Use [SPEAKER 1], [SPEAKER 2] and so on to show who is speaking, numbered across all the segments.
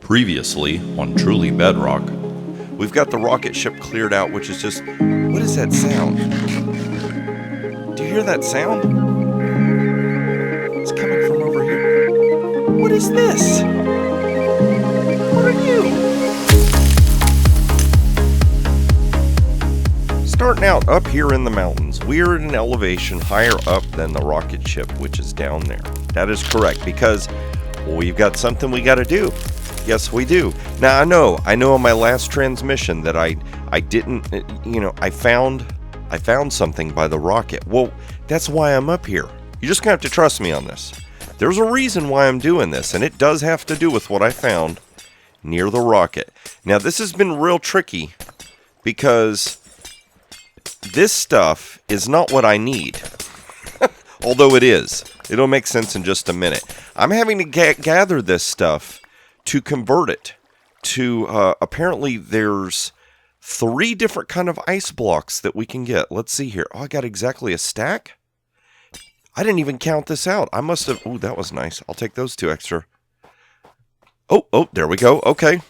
[SPEAKER 1] Previously on Truly Bedrock, we've got the rocket ship cleared out, which is just... What is that sound? Do you hear that sound? It's coming from over here. What is this? What are you? Starting out up here in the mountains, we're at an elevation higher up than the rocket ship, which is down there. That is correct, because we've got something we got to do. Yes, we do. Now, I know on my last transmission that I didn't, I found something by the rocket. Well, that's why I'm up here. You're just going to have to trust me on this. There's a reason why I'm doing this, and it does have to do with what I found near the rocket. Now, this has been real tricky because this stuff is not what I need. Although it is. It'll make sense in just a minute. I'm having to gather this stuff to convert it to, apparently there's 3 different kind of ice blocks that we can get. Let's see here. Oh, I got exactly a stack? I didn't even count this out. I must have... Ooh, that was nice. I'll take those 2 extra. Oh, there we go. Okay.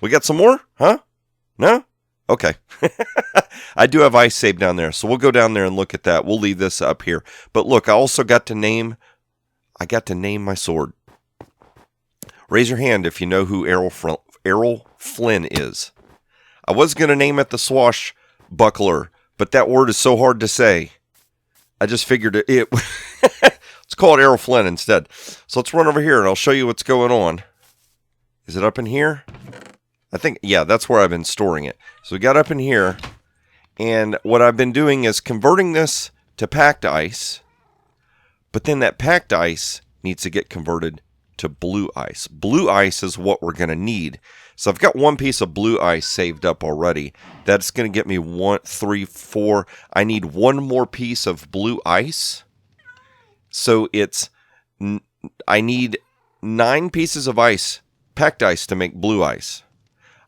[SPEAKER 1] We got some more? Huh? No? Okay. I do have ice saved down there, so we'll go down there and look at that. We'll leave this up here. But look, I also got to name my sword. Raise your hand if you know who Errol Flynn is. I was going to name it the Swashbuckler, but that word is so hard to say. I just figured it let's call it Errol Flynn instead. So let's run over here and I'll show you what's going on. Is it up in here? I think, yeah, that's where I've been storing it. So we got up in here, and what I've been doing is converting this to packed ice, but then that packed ice needs to get converted to blue ice. Blue ice is what we're going to need. So I've got 1 piece of blue ice saved up already. That's going to get me 1, 3, 4. I need 1 more piece of blue ice. So I need 9 pieces of ice, packed ice, to make blue ice.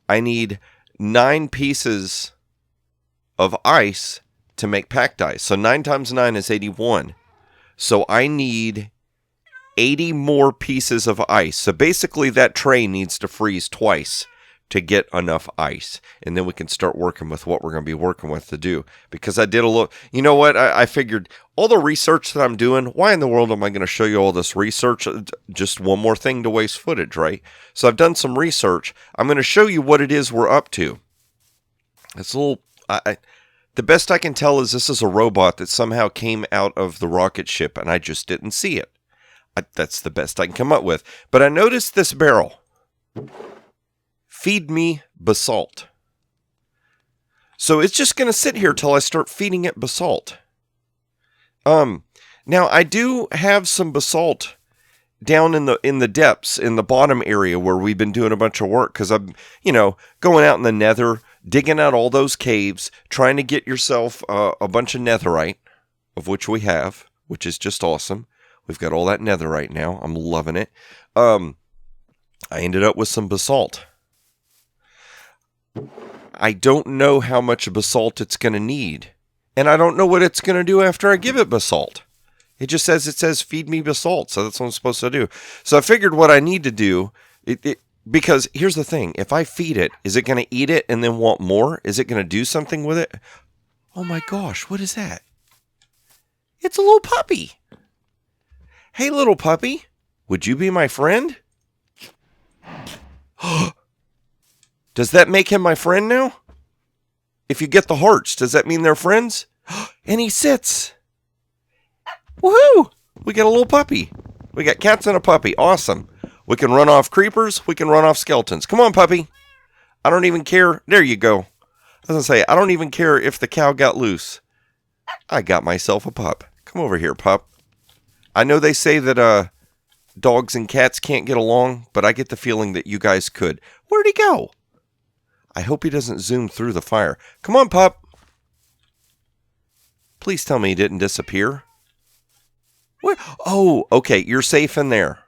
[SPEAKER 1] I need 9 pieces of ice to make packed ice. So 9 times 9 is 81. So I need 80 more pieces of ice. So basically that tray needs to freeze twice to get enough ice. And then we can start working with what we're going to be working with to do. Because I did a little... You know what? I figured all the research that I'm doing, why in the world am I going to show you all this research? Just one more thing to waste footage, right? So I've done some research. I'm going to show you what it is we're up to. It's a little... the best I can tell is this is a robot that somehow came out of the rocket ship and I just didn't see it. That's the best I can come up with. But I noticed this barrel. Feed me basalt. So it's just going to sit here till I start feeding it basalt. Now I do have some basalt down in the depths, in the bottom area where we've been doing a bunch of work, because I'm, going out in the nether, digging out all those caves, trying to get yourself a bunch of netherite, of which we have, which is just awesome. We've got all that netherite now. I'm loving it. I ended up with some basalt. I don't know how much basalt it's going to need. And I don't know what it's going to do after I give it basalt. It says feed me basalt. So that's what I'm supposed to do. So I figured what I need to do, because here's the thing. If I feed it, is it going to eat it and then want more? Is it going to do something with it? Oh my gosh, what is that? It's a little puppy. Hey, little puppy, would you be my friend? Does that make him my friend now? If you get the hearts, does that mean they're friends? And he sits. Woohoo! We got a little puppy. We got cats and a puppy. Awesome. We can run off creepers. We can run off skeletons. Come on, puppy. I don't even care. There you go. I was going to say, I don't even care if the cow got loose. I got myself a pup. Come over here, pup. I know they say that dogs and cats can't get along, but I get the feeling that you guys could. Where'd he go? I hope he doesn't zoom through the fire. Come on, pup. Please tell me he didn't disappear. Where? Oh, okay, you're safe in there.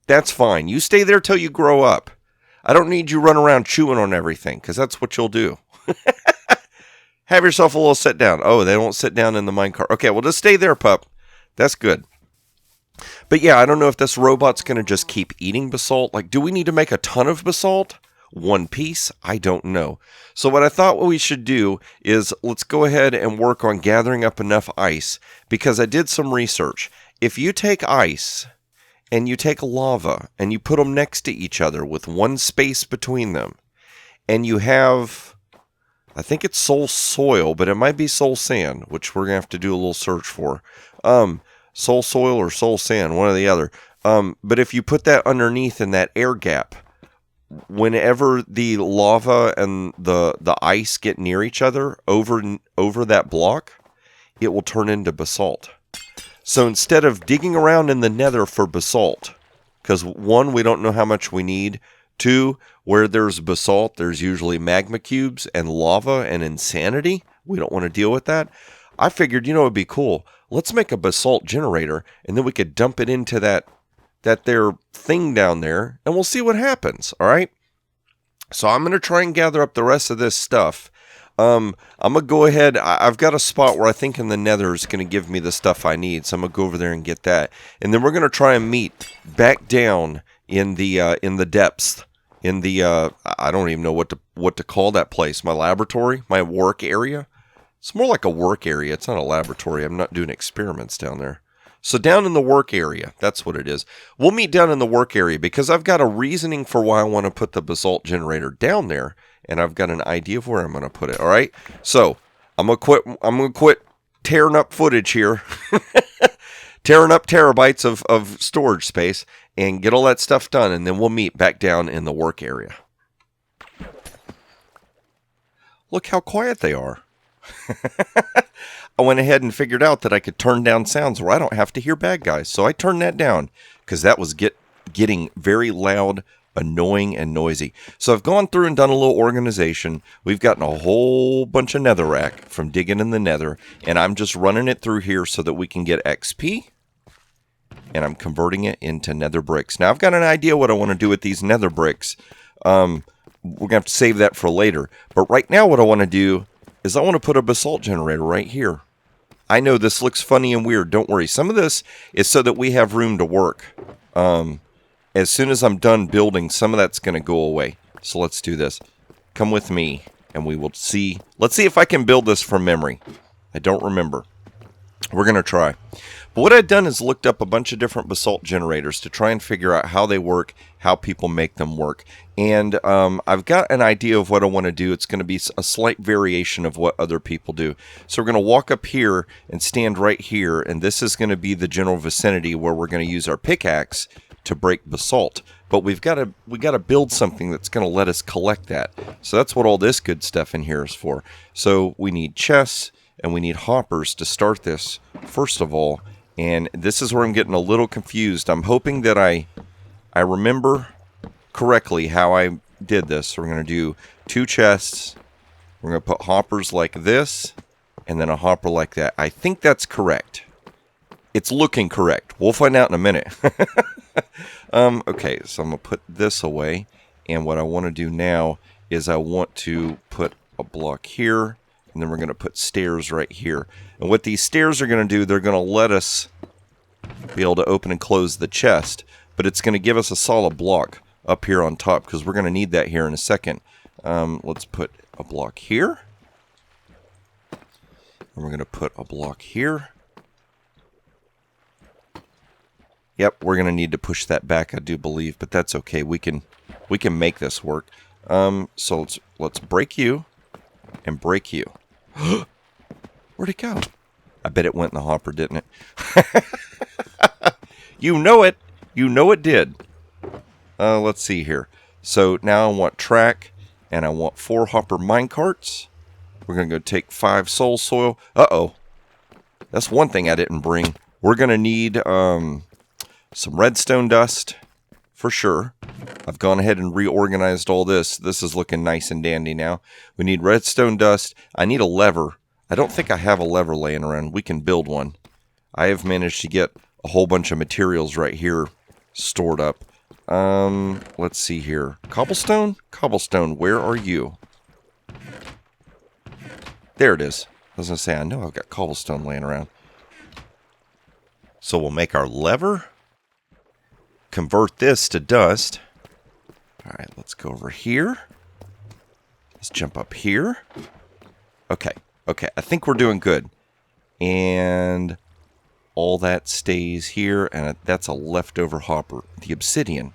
[SPEAKER 1] That's fine. You stay there till you grow up. I don't need you run around chewing on everything, because that's what you'll do. Have yourself a little sit down. Oh, they don't sit down in the minecart. Okay, well, just stay there, pup. That's good. But yeah, I don't know if this robot's going to just keep eating basalt. Like, do we need to make a ton of basalt? One piece? I don't know. So what I thought what we should do is let's go ahead and work on gathering up enough ice, because I did some research. If you take ice and you take lava and you put them next to each other with one space between them, and you have, I think it's soul soil, but it might be soul sand, which we're going to have to do a little search for. Soul soil or soul sand, one or the other. But if you put that underneath in that air gap, whenever the lava and the ice get near each other over that block, it will turn into basalt. So instead of digging around in the nether for basalt, because one, we don't know how much we need. Two, where there's basalt, there's usually magma cubes and lava and insanity. We don't want to deal with that. I figured, it would be cool. Let's make a basalt generator, and then we could dump it into that there thing down there, and we'll see what happens, all right? So I'm going to try and gather up the rest of this stuff. I'm going to go ahead. I've got a spot where I think in the nether is going to give me the stuff I need, so I'm going to go over there and get that. And then we're going to try and meet back down in the depths, in the, I don't even know what to call that place, my laboratory, my work area. It's more like a work area. It's not a laboratory. I'm not doing experiments down there. So down in the work area, that's what it is. We'll meet down in the work area because I've got a reasoning for why I want to put the basalt generator down there, and I've got an idea of where I'm going to put it. All right. So I'm going to quit tearing up footage here, tearing up terabytes of storage space, and get all that stuff done, and then we'll meet back down in the work area. Look how quiet they are. I went ahead and figured out that I could turn down sounds where I don't have to hear bad guys. So I turned that down because that was getting very loud, annoying, and noisy. So I've gone through and done a little organization. We've gotten a whole bunch of netherrack from digging in the nether, and I'm just running it through here so that we can get XP, and I'm converting it into nether bricks. Now I've got an idea what I want to do with these nether bricks. We're going to have to save that for later. But right now what I want to do is I want to put a basalt generator right here. I know this looks funny and weird. Don't worry. Some of this is so that we have room to work. As soon as I'm done building, some of that's going to go away. So let's do this. Come with me and we will see. Let's see if I can build this from memory. I don't remember. We're going to try. But what I've done is looked up a bunch of different basalt generators to try and figure out how they work, how people make them work. And I've got an idea of what I want to do. It's going to be a slight variation of what other people do. So we're going to walk up here and stand right here. And this is going to be the general vicinity where we're going to use our pickaxe to break basalt. But we got to build something that's going to let us collect that. So that's what all this good stuff in here is for. So we need chests and we need hoppers to start this, first of all. And this is where I'm getting a little confused. I'm hoping that I remember correctly how I did this. So we're going to do 2 chests. We're going to put hoppers like this, and then a hopper like that. I think that's correct. It's looking correct. We'll find out in a minute. Okay, so I'm going to put this away. And what I want to do now is I want to put a block here. And then we're going to put stairs right here. And what these stairs are going to do, they're going to let us be able to open and close the chest. But it's going to give us a solid block up here on top, because we're going to need that here in a second. Let's put a block here. And we're going to put a block here. Yep, we're going to need to push that back, I do believe. But that's okay. We can make this work. So let's break you. And break you. Where'd it go? I bet it went in the hopper, didn't it? You know it. You know it did. Let's see here. So now I want track, and I want 4 hopper minecarts. We're going to go take 5 soul soil. Uh-oh. That's one thing I didn't bring. We're going to need some redstone dust, for sure. I've gone ahead and reorganized all this. This is looking nice and dandy now. We need redstone dust. I need a lever. I don't think I have a lever laying around. We can build one. I have managed to get a whole bunch of materials right here stored up. Let's see here. Cobblestone? Cobblestone, where are you? There it is. I was going to say, I know I've got cobblestone laying around. So we'll make our lever. Convert this to dust. All right, let's go over here. Let's jump up here. Okay, I think we're doing good. And all that stays here, and that's a leftover hopper. The obsidian.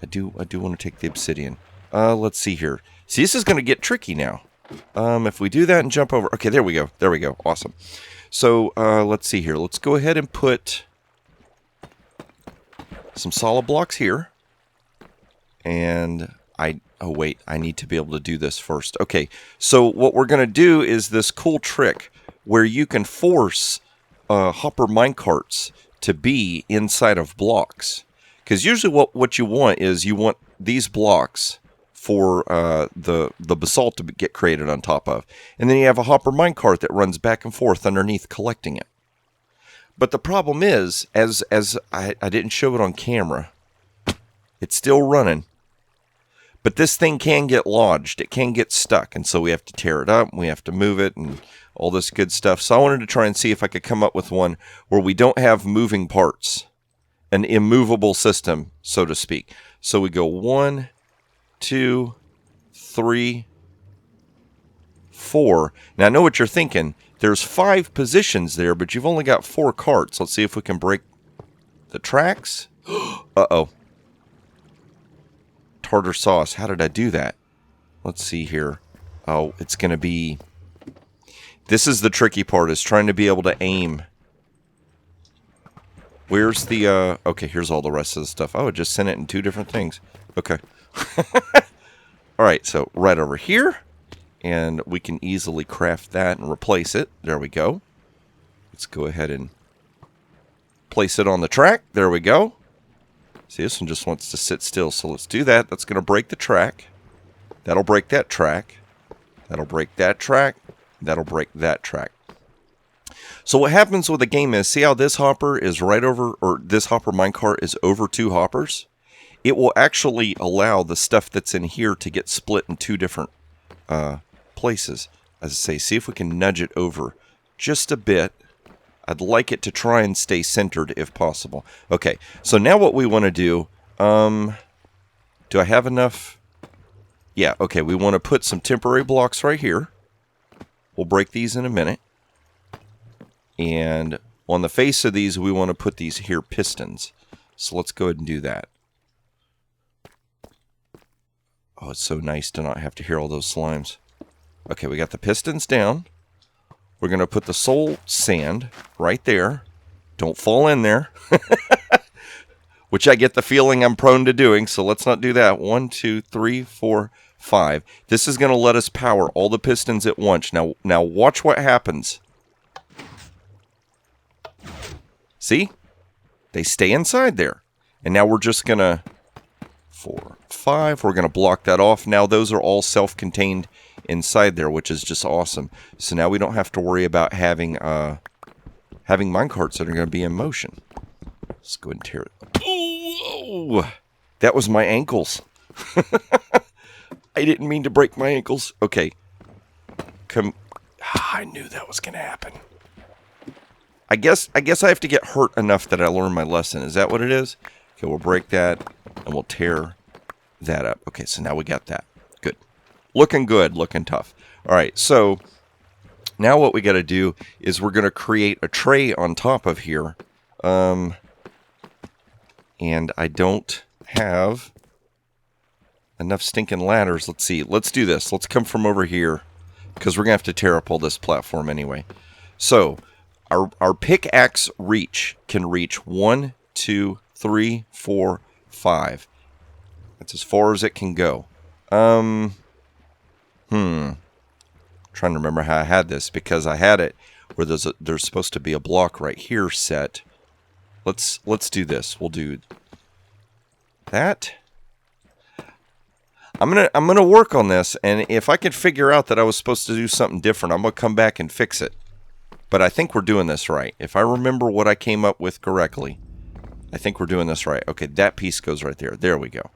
[SPEAKER 1] I do want to take the obsidian. Let's see here. See, this is going to get tricky now. If we do that and jump over... Okay, there we go. There we go. Awesome. So, let's see here. Let's go ahead and put some solid blocks here. And oh, wait. I need to be able to do this first. Okay, so what we're going to do is this cool trick where you can force hopper minecarts to be inside of blocks. Because usually what you want is you want these blocks for the basalt to get created on top of. And then you have a hopper minecart that runs back and forth underneath collecting it. But the problem is, as I didn't show it on camera, it's still running. But this thing can get lodged. It can get stuck. And so we have to tear it up. We have to move it and all this good stuff. So I wanted to try and see if I could come up with one where we don't have moving parts. An immovable system, so to speak. So we go 1, 2, 3, 4. Now I know what you're thinking. There's 5 positions there, but you've only got 4 carts. Let's see if we can break the tracks. Uh-oh. Tartar sauce. How did I do that? Let's see here. Oh, it's going to be... This is the tricky part, is trying to be able to aim. Where's the, okay, here's all the rest of the stuff. Oh, it just sent it in 2 different things. Okay. Alright, so right over here. And we can easily craft that and replace it. There we go. Let's go ahead and place it on the track. There we go. See, this one just wants to sit still, so let's do that. That's going to break the track. That'll break that track. That'll break that track. That'll break that track. So what happens with the game is, see how this hopper is right over, or this hopper minecart is over 2 hoppers? It will actually allow the stuff that's in here to get split in 2 different places. As I say, see if we can nudge it over just a bit. I'd like it to try and stay centered if possible. Okay, so now what we want to do, do I have enough? Yeah, okay, we want to put some temporary blocks right here. We'll break these in a minute. And on the face of these, we want to put these here pistons. So let's go ahead and do that. Oh, it's so nice to not have to hear all those slimes. Okay, we got the pistons down. We're going to put the soul sand right there. Don't fall in there. Which I get the feeling I'm prone to doing, so let's not do that. 1, 2, 3, 4, 5. This is going to let us power all the pistons at once. Now watch what happens. See? They stay inside there. And now we're just going to... 4, 5. We're going to block that off. Now those are all self-contained inside there, which is just awesome. So now we don't have to worry about having minecarts that are going to be in motion. Let's go ahead and tear it. Oh, that was my ankles. I didn't mean to break my ankles. Okay. I knew that was going to happen. I guess I have to get hurt enough that I learn my lesson. Is that what it is? Okay, we'll break that, and we'll tear that up. Okay, so now we got that. Good. Looking good, looking tough. All right, so now what we got to do is we're going to create a tray on top of here. And I don't have enough stinking ladders. Let's see. Let's do this. Let's come from over here, because we're going to have to tear up all this platform anyway. So... Our pickaxe reach can reach 1, 2, 3, 4, 5. That's as far as it can go. Trying to remember how I had this, because I had it where there's supposed to be a block right here set. Let's do this. We'll do that. I'm gonna work on this, and if I can figure out that I was supposed to do something different, I'm gonna come back and fix it. But I think we're doing this right. If I remember what I came up with correctly, I think we're doing this right. Okay, that piece goes right there. There we go.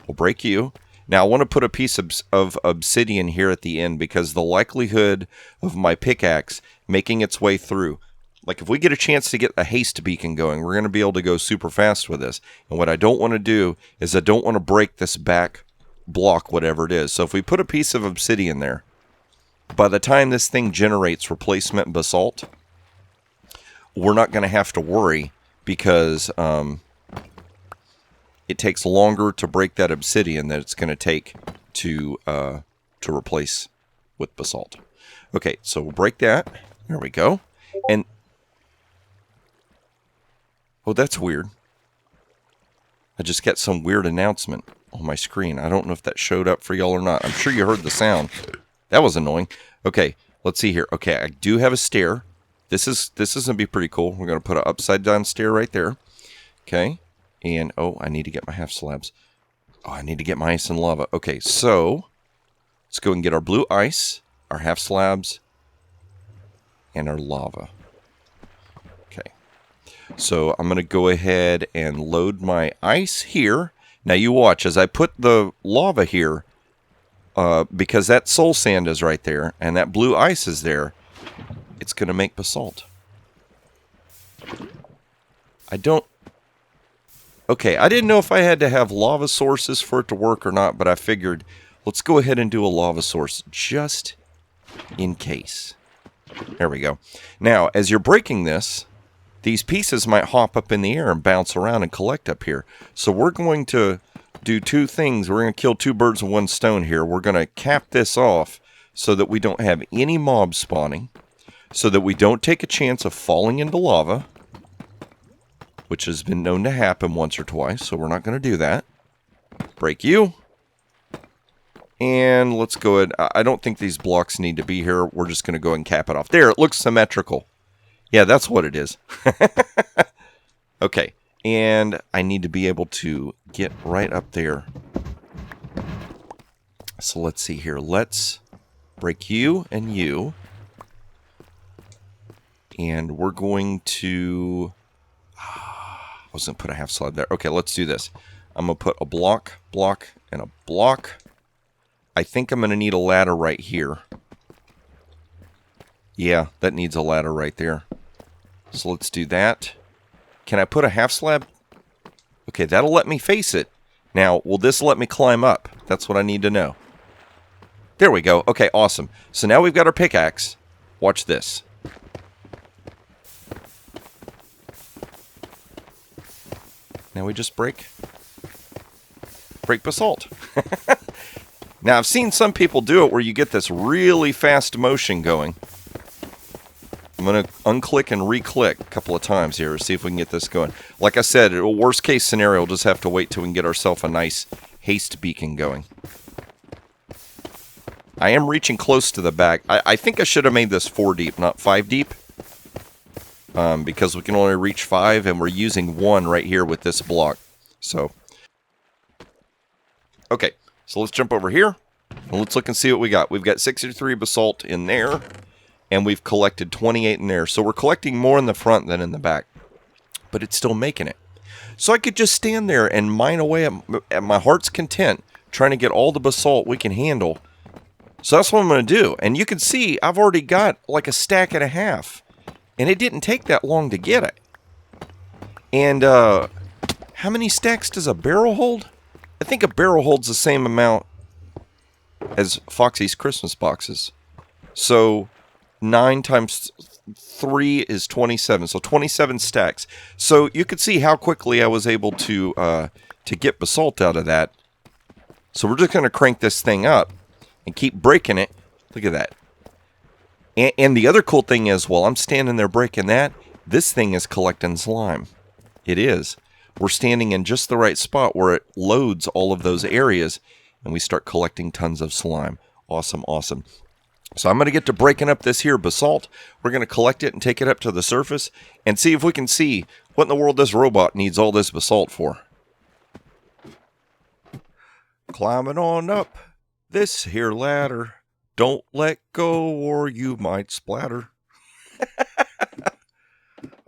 [SPEAKER 1] We'll break you. Now, I want to put a piece of obsidian here at the end, because the likelihood of my pickaxe making its way through. Like if we get a chance to get a haste beacon going, we're going to be able to go super fast with this. And what I don't want to do is I don't want to break this back block, whatever it is. So if we put a piece of obsidian there, by the time this thing generates replacement basalt, we're not going to have to worry because it takes longer to break that obsidian than it's going to take to replace with basalt. Okay, so we'll break that. There we go. And oh, that's weird. I just got some weird announcement on my screen. I don't know if that showed up for y'all or not. I'm sure you heard the sound. That was annoying. Okay, let's see here. Okay, I do have a stair. This is going to be pretty cool. We're going to put an upside down stair right there. Okay. And, oh, I need to get my half slabs. Oh, I need to get my ice and lava. Okay, so let's go and get our blue ice, our half slabs, and our lava. Okay. So I'm going to go ahead and load my ice here. Now you watch as I put the lava here, because that soul sand is right there, and that blue ice is there, it's going to make basalt. Okay, I didn't know if I had to have lava sources for it to work or not, but I figured let's go ahead and do a lava source just in case. There we go. Now, as you're breaking this, these pieces might hop up in the air and bounce around and collect up here. So we're going to do two things. We're going to kill two birds with one stone here. We're going to cap this off so that we don't have any mobs spawning, so that we don't take a chance of falling into lava, which has been known to happen once or twice, so we're not going to do that. Break you. And let's go ahead. I don't think these blocks need to be here. We're just going to go and cap it off. There, it looks symmetrical. Yeah, that's what it is. Okay, and I need to be able to get right up there. So let's see here. Let's break you and you. And we're going to... I was going to put a half slab there. Okay, let's do this. I'm going to put a block, and a block. I think I'm going to need a ladder right here. Yeah, that needs a ladder right there. So let's do that. Can I put a half slab? Okay, that'll let me face it. Now, will this let me climb up? That's what I need to know. There we go. Okay, awesome. So now we've got our pickaxe. Watch this. Now we just break basalt. Now I've seen some people do it where you get this really fast motion going. I'm going to unclick and re-click a couple of times here to see if we can get this going. Like I said, worst case scenario, we'll just have to wait till we can get ourselves a nice haste beacon going. I am reaching close to the back. I think I should have made this 4 deep, not 5 deep. Because we can only reach 5, and we're using 1 right here with this block. So, okay, so let's jump over here, and let's look and see what we got. We've got 63 basalt in there, and we've collected 28 in there. So we're collecting more in the front than in the back, but it's still making it. So I could just stand there and mine away at my heart's content, trying to get all the basalt we can handle. So that's what I'm going to do. And you can see I've already got like a stack and a half. And it didn't take that long to get it. And how many stacks does a barrel hold? I think a barrel holds the same amount as Foxy's Christmas boxes. So 9 times 3 is 27. So 27 stacks. So you could see how quickly I was able to get basalt out of that. So we're just going to crank this thing up and keep breaking it. Look at that. And the other cool thing is, while I'm standing there breaking that, this thing is collecting slime. It is. We're standing in just the right spot where it loads all of those areas, and we start collecting tons of slime. Awesome, awesome. So I'm going to get to breaking up this here basalt. We're going to collect it and take it up to the surface and see if we can see what in the world this robot needs all this basalt for. Climbing on up this here ladder. Don't let go or you might splatter.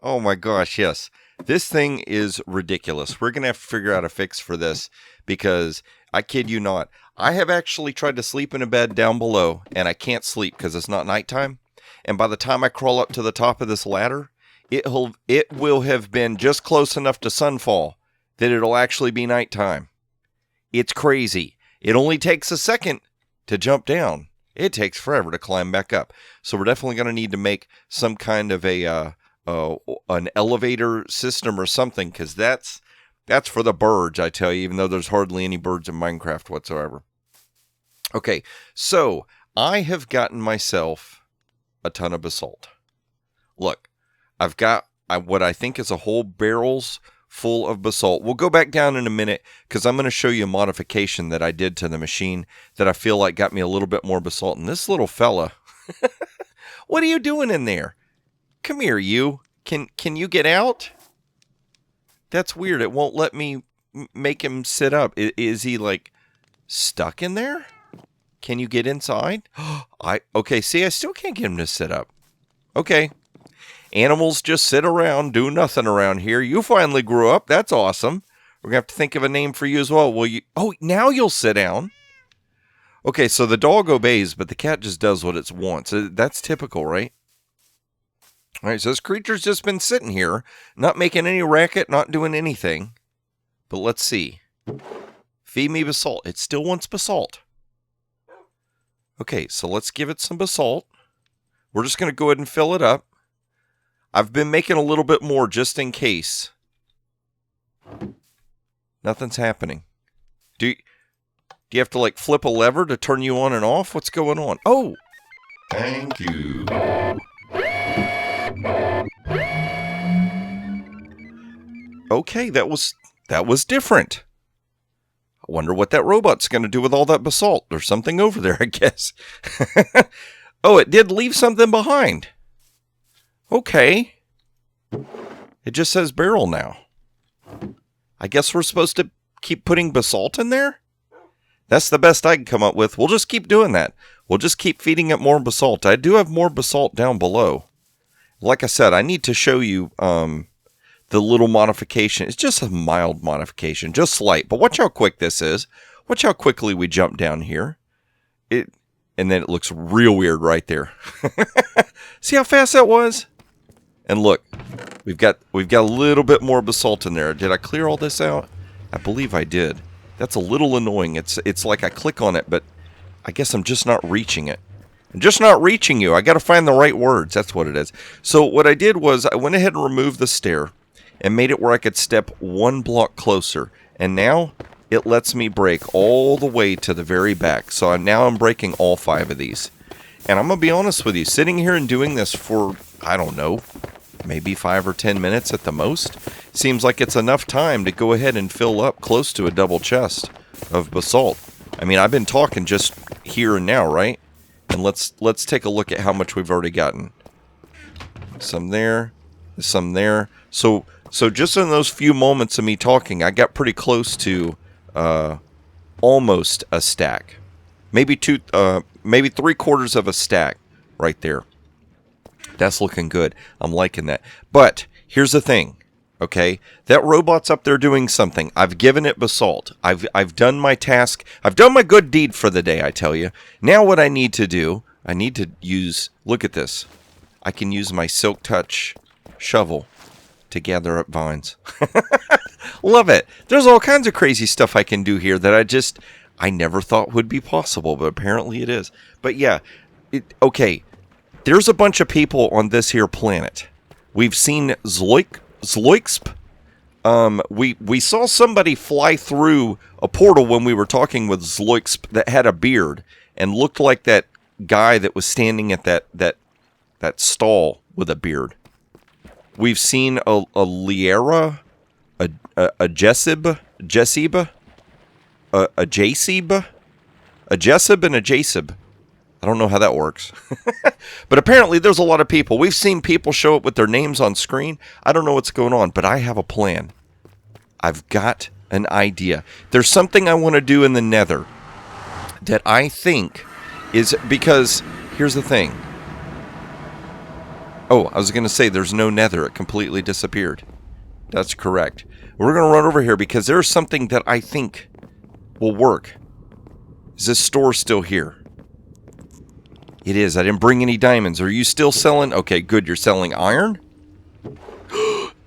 [SPEAKER 1] Oh my gosh, yes. This thing is ridiculous. We're going to have to figure out a fix for this because, I kid you not, I have actually tried to sleep in a bed down below and I can't sleep because it's not nighttime. And by the time I crawl up to the top of this ladder, it will have been just close enough to sunfall that it'll actually be nighttime. It's crazy. It only takes a second to jump down. It takes forever to climb back up. So we're definitely going to need to make some kind of an elevator system or something, because that's for the birds, I tell you, even though there's hardly any birds in Minecraft whatsoever. Okay, so I have gotten myself a ton of basalt. Look, I've got what I think is a whole barrel's full of basalt. We'll go back down in a minute because I'm going to show you a modification that I did to the machine that I feel like got me a little bit more basalt. And this little fella, what are you doing in there? Come here, you. Can you get out? That's weird. It won't let me make him sit up. Is he like stuck in there? Can you get inside? Okay, see, I still can't get him to sit up. Okay. Animals just sit around, do nothing around here. You finally grew up. That's awesome. We're going to have to think of a name for you as well. Oh, now you'll sit down. Okay, so the dog obeys, but the cat just does what it wants. That's typical, right? All right, so this creature's just been sitting here, not making any racket, not doing anything. But let's see. Feed me basalt. It still wants basalt. Okay, so let's give it some basalt. We're just going to go ahead and fill it up. I've been making a little bit more just in case. Nothing's happening. Do you have to like flip a lever to turn you on and off? What's going on? Oh! Thank you. Okay, that was different. I wonder what that robot's going to do with all that basalt. There's something over there, I guess. Oh, it did leave something behind. Okay. It just says barrel now. I guess we're supposed to keep putting basalt in there? That's the best I can come up with. We'll just keep doing that. We'll just keep feeding it more basalt. I do have more basalt down below. Like I said, I need to show you the little modification. It's just a mild modification, just slight. But watch how quick this is. Watch how quickly we jump down here. And then it looks real weird right there. See how fast that was? And look, we've got a little bit more basalt in there. Did I clear all this out? I believe I did. That's a little annoying. It's like I click on it, but I guess I'm just not reaching it. I'm just not reaching you. I got to find the right words. That's what it is. So what I did was I went ahead and removed the stair and made it where I could step one block closer. And now it lets me break all the way to the very back. So now I'm breaking all 5 of these. And I'm going to be honest with you, sitting here and doing this for, I don't know, maybe 5 or 10 minutes at the most, seems like it's enough time to go ahead and fill up close to a double chest of basalt. I mean, I've been talking just here and now, right? And let's take a look at how much we've already gotten. Some there, some there. So just in those few moments of me talking, I got pretty close to almost a stack. Maybe 3/4 of a stack right there. That's looking good. I'm liking that. But here's the thing, okay? That robot's up there doing something. I've given it basalt. I've done my task. I've done my good deed for the day, I tell you. Now what I need to do, I need to use, look at this. I can use my Silk Touch shovel to gather up vines. Love it. There's all kinds of crazy stuff I can do here that I never thought would be possible, but apparently it is. But yeah, okay. There's a bunch of people on this here planet. We've seen Zloiksp. We saw somebody fly through a portal when we were talking with Zloiksp that had a beard and looked like that guy that was standing at that stall with a beard. We've seen a Liera, a Jessib, a Jessib, a Jessib and a Jasib. I don't know how that works. But apparently there's a lot of people. We've seen people show up with their names on screen. I don't know what's going on, but I have a plan. I've got an idea. There's something I want to do in the Nether that I think is, because here's the thing. Oh, I was going to say there's no Nether. It completely disappeared. That's correct. We're going to run over here because there's something that I think will work. Is this store still here? It is. I didn't bring any diamonds. Are you still selling? Okay, good. You're selling iron?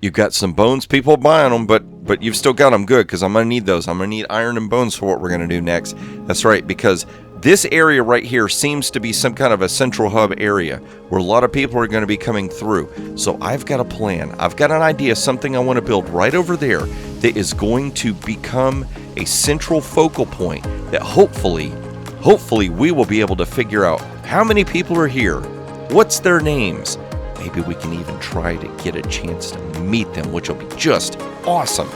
[SPEAKER 1] You've got some bones, people buying them, but you've still got them. Good, because I'm going to need those. I'm going to need iron and bones for what we're going to do next. That's right, because this area right here seems to be some kind of a central hub area where a lot of people are going to be coming through. So I've got a plan. I've got an idea, something I want to build right over there that is going to become a central focal point that hopefully we will be able to figure out how many people are here, what's their names. Maybe we can even try to get a chance to meet them, which will be just awesome.